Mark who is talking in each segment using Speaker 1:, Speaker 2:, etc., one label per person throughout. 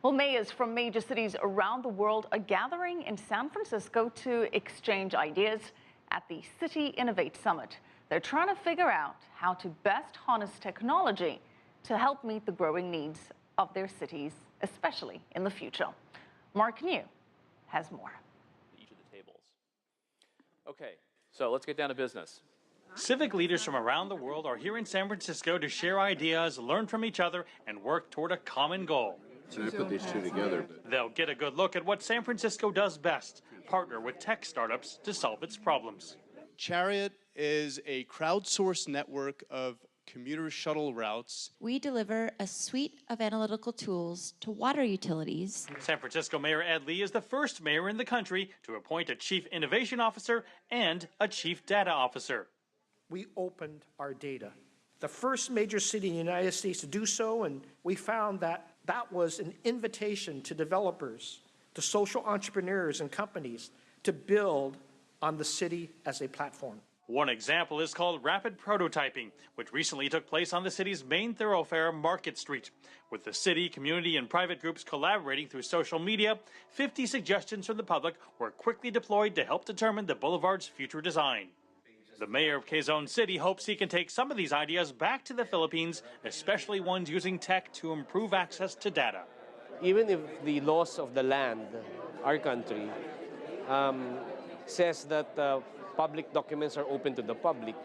Speaker 1: Well, mayors from major cities around the world are gathering in San Francisco to exchange ideas at the City Innovate Summit. They're trying to figure out how to best harness technology to help meet the growing needs of their cities, especially in the future. Mark New has more.
Speaker 2: Each of the tables. Okay, so let's get down to business.
Speaker 3: Civic leaders from around the world are here in San Francisco to share ideas, learn from each other, and work toward a common goal.
Speaker 4: So I put these two together.
Speaker 3: They'll get a good look at what San Francisco does best, partner with tech startups to solve its problems.
Speaker 5: Chariot is a crowdsourced network of commuter shuttle routes.
Speaker 6: We deliver a suite of analytical tools to water utilities.
Speaker 3: San Francisco Mayor Ed Lee is the first mayor in the country to appoint a chief innovation officer and a chief data officer.
Speaker 7: We opened our data. The first major city in the United States to do so, and we found that that was an invitation to developers, to social entrepreneurs and companies to build on the city as a platform.
Speaker 3: One example is called rapid prototyping, which recently took place on the city's main thoroughfare, Market Street. With the city, community, and private groups collaborating through social media, 50 suggestions from the public were quickly deployed to help determine the boulevard's future design. The mayor of Quezon City hopes he can take some of these ideas back to the Philippines, especially ones using tech to improve access to data.
Speaker 8: Even if the laws of the land, our country, says that public documents are open to the public,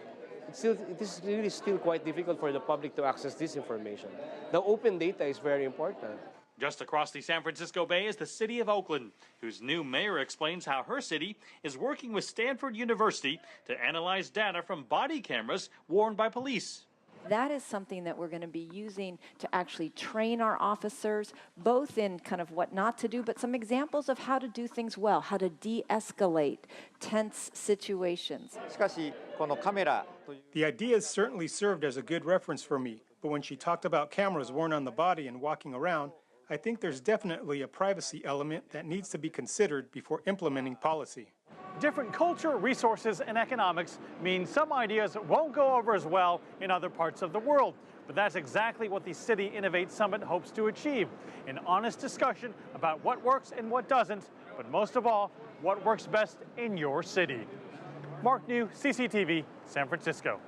Speaker 8: it is really still quite difficult for the public to access this information. The open data is very important.
Speaker 3: Just across the San Francisco Bay is the city of Oakland, whose new mayor explains how her city is working with Stanford University to analyze data from body cameras worn by police.
Speaker 9: That is something that we're going to be using to actually train our officers, both in kind of what not to do, but some examples of how to do things well, how to de-escalate tense situations.
Speaker 10: The ideas certainly served as a good reference for me, but when she talked about cameras worn on the body and walking around, I think there's definitely a privacy element that needs to be considered before implementing policy.
Speaker 3: Different culture, resources, and economics mean some ideas won't go over as well in other parts of the world. But that's exactly what the City Innovate Summit hopes to achieve, an honest discussion about what works and what doesn't, but most of all, what works best in your city. Mark New, CCTV, San Francisco.